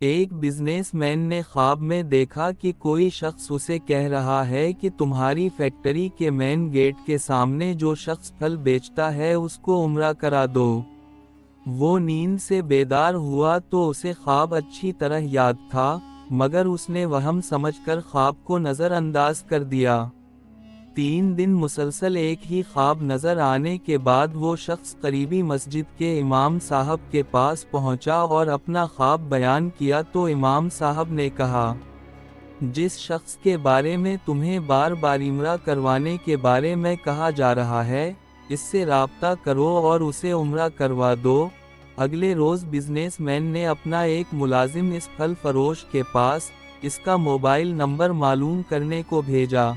ایک business man نے خواب میں دیکھا کہ کوئی شخص اسے کہہ رہا ہے کہ تمہاری فیکٹری کے مین گیٹ کے سامنے جو شخص پھل بیچتا ہے اس کو عمرہ کرا دو۔ وہ نیند سے بیدار ہوا تو اسے خواب اچھی طرح یاد تھا، مگر اس نے وہم سمجھ کر خواب کو نظر انداز کر دیا۔ 3 دن مسلسل ایک ہی خواب نظر آنے کے بعد وہ شخص قریبی مسجد کے امام صاحب کے پاس پہنچا اور اپنا خواب بیان کیا تو امام صاحب نے کہا، جس شخص کے بارے میں تمہیں بار بار عمرہ کروانے کے بارے میں کہا جا رہا ہے، اس سے رابطہ کرو اور اسے عمرہ کروا دو۔ اگلے روز بزنس مین نے اپنا ایک ملازم اس پھل فروش کے پاس اس کا موبائل نمبر معلوم کرنے کو بھیجا۔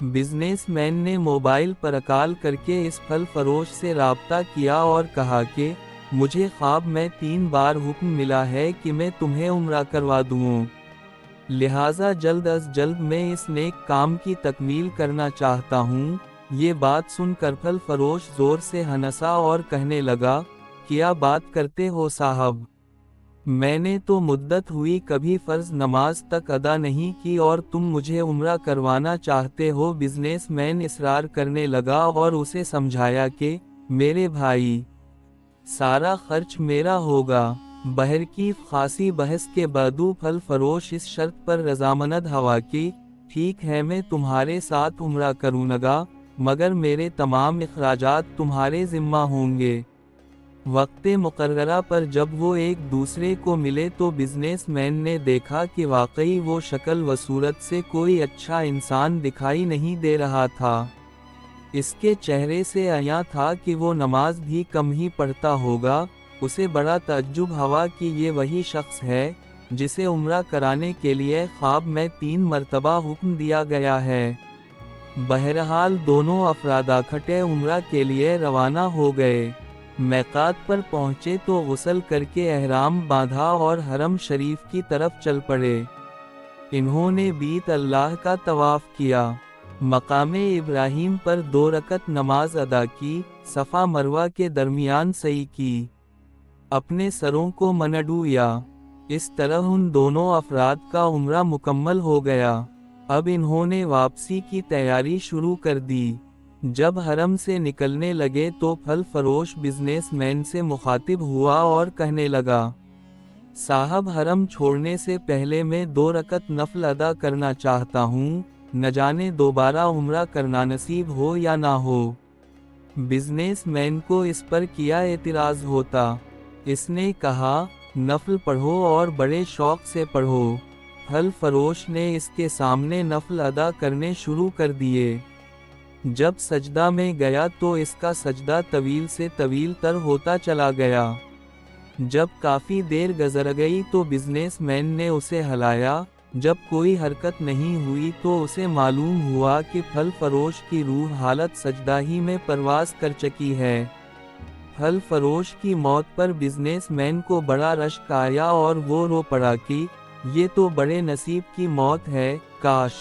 بزنس مین نے موبائل پر کال کر کے اس پھل فروش سے رابطہ کیا اور کہا کہ مجھے خواب میں 3 بار حکم ملا ہے کہ میں تمہیں عمرہ کروا دوں، لہٰذا جلد از جلد میں اس نیک کام کی تکمیل کرنا چاہتا ہوں۔ یہ بات سن کر پھل فروش زور سے ہنسا اور کہنے لگا، کیا بات کرتے ہو صاحب، میں نے تو مدت ہوئی کبھی فرض نماز تک ادا نہیں کی اور تم مجھے عمرہ کروانا چاہتے ہو۔ بزنس مین اصرار کرنے لگا اور اسے سمجھایا کہ میرے بھائی، سارا خرچ میرا ہوگا۔ بہر کی خاصی بحث کے بعد پھل فروش اس شرط پر رضامند ہوا کہ ٹھیک ہے میں تمہارے ساتھ عمرہ کروں گا، مگر میرے تمام اخراجات تمہارے ذمہ ہوں گے۔ وقت مقررہ پر جب وہ ایک دوسرے کو ملے تو بزنس مین نے دیکھا کہ واقعی وہ شکل و صورت سے کوئی اچھا انسان دکھائی نہیں دے رہا تھا۔ اس کے چہرے سے عیاں تھا کہ وہ نماز بھی کم ہی پڑھتا ہوگا۔ اسے بڑا تعجب ہوا کہ یہ وہی شخص ہے جسے عمرہ کرانے کے لیے خواب میں 3 مرتبہ حکم دیا گیا ہے۔ بہرحال دونوں افراد اکٹھے عمرہ کے لیے روانہ ہو گئے۔ میقات پر پہنچے تو غسل کر کے احرام باندھا اور حرم شریف کی طرف چل پڑے۔ انہوں نے بیت اللہ کا طواف کیا، مقام ابراہیم پر 2 رکعت نماز ادا کی، صفا مروہ کے درمیان سعی کی، اپنے سروں کو منڈویا۔ اس طرح ان دونوں افراد کا عمرہ مکمل ہو گیا۔ اب انہوں نے واپسی کی تیاری شروع کر دی۔ جب حرم سے نکلنے لگے تو پھل فروش بزنس مین سے مخاطب ہوا اور کہنے لگا، صاحب حرم چھوڑنے سے پہلے میں 2 رکعت نفل ادا کرنا چاہتا ہوں، نہ جانے دوبارہ عمرہ کرنا نصیب ہو یا نہ ہو۔ بزنس مین کو اس پر کیا اعتراض ہوتا؟ اس نے کہا، نفل پڑھو اور بڑے شوق سے پڑھو۔ پھل فروش نے اس کے سامنے نفل ادا کرنے شروع کر دیے۔ جب سجدہ میں گیا تو اس کا سجدہ طویل سے طویل تر ہوتا چلا گیا۔ جب کافی دیر گزر گئی تو بزنس مین نے اسے ہلایا۔ جب کوئی حرکت نہیں ہوئی تو اسے معلوم ہوا کہ پھل فروش کی روح حالت سجدہ ہی میں پرواز کر چکی ہے۔ پھل فروش کی موت پر بزنس مین کو بڑا رشک آیا اور وہ رو پڑا کہ یہ تو بڑے نصیب کی موت ہے، کاش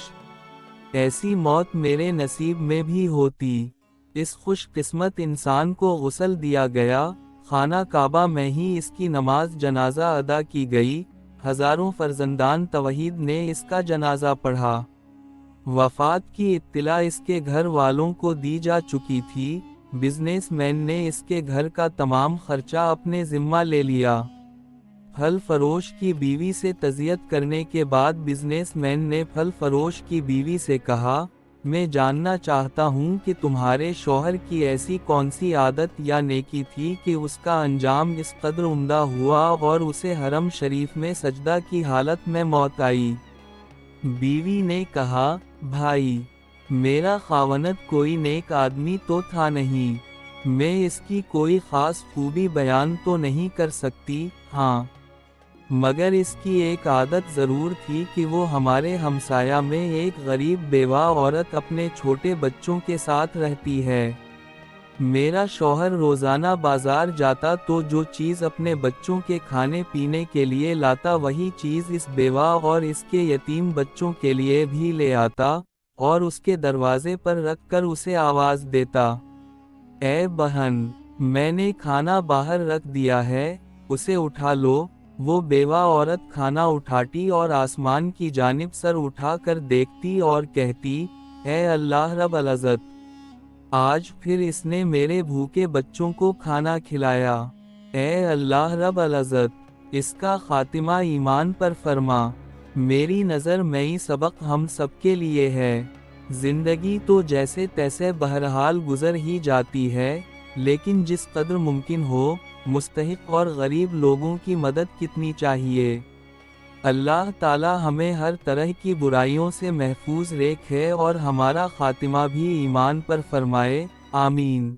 ایسی موت میرے نصیب میں بھی ہوتی۔ اس خوش قسمت انسان کو غسل دیا گیا، خانہ کعبہ میں ہی اس کی نماز جنازہ ادا کی گئی، ہزاروں فرزندان توحید نے اس کا جنازہ پڑھا۔ وفات کی اطلاع اس کے گھر والوں کو دی جا چکی تھی۔ بزنس مین نے اس کے گھر کا تمام خرچہ اپنے ذمہ لے لیا۔ پھل فروش کی بیوی سے تعزیت کرنے کے بعد بزنس مین نے پھل فروش کی بیوی سے کہا، میں جاننا چاہتا ہوں کہ تمہارے شوہر کی ایسی کون سی عادت یا نیکی تھی کہ اس کا انجام اس قدر عمدہ ہوا اور اسے حرم شریف میں سجدہ کی حالت میں موت آئی؟ بیوی نے کہا، بھائی، میرا خاوند کوئی نیک آدمی تو تھا نہیں، میں اس کی کوئی خاص خوبی بیان تو نہیں کر سکتی، ہاں مگر اس کی ایک عادت ضرور تھی کہ وہ ہمارے ہمسایہ میں ایک غریب بیوہ عورت اپنے چھوٹے بچوں کے ساتھ رہتی ہے۔ میرا شوہر روزانہ بازار جاتا تو جو چیز اپنے بچوں کے کھانے پینے کے لیے لاتا وہی چیز اس بیوہ اور اس کے یتیم بچوں کے لیے بھی لے آتا اور اس کے دروازے پر رکھ کر اسے آواز دیتا، اے بہن، میں نے کھانا باہر رکھ دیا ہے، اسے اٹھا لو۔ وہ بیوہ عورت کھانا اٹھاتی اور آسمان کی جانب سر اٹھا کر دیکھتی اور کہتی، اے اللہ رب العزت، آج پھر اس نے میرے بھوکے بچوں کو کھانا کھلایا۔ اے اللہ رب العزت، اس کا خاتمہ ایمان پر فرما۔ میری نظر میں یہ سبق ہم سب کے لیے ہے۔ زندگی تو جیسے تیسے بہرحال گزر ہی جاتی ہے، لیکن جس قدر ممکن ہو، مستحق اور غریب لوگوں کی مدد کتنی چاہیے۔ اللہ تعالی ہمیں ہر طرح کی برائیوں سے محفوظ رکھے اور ہمارا خاتمہ بھی ایمان پر فرمائے، آمین۔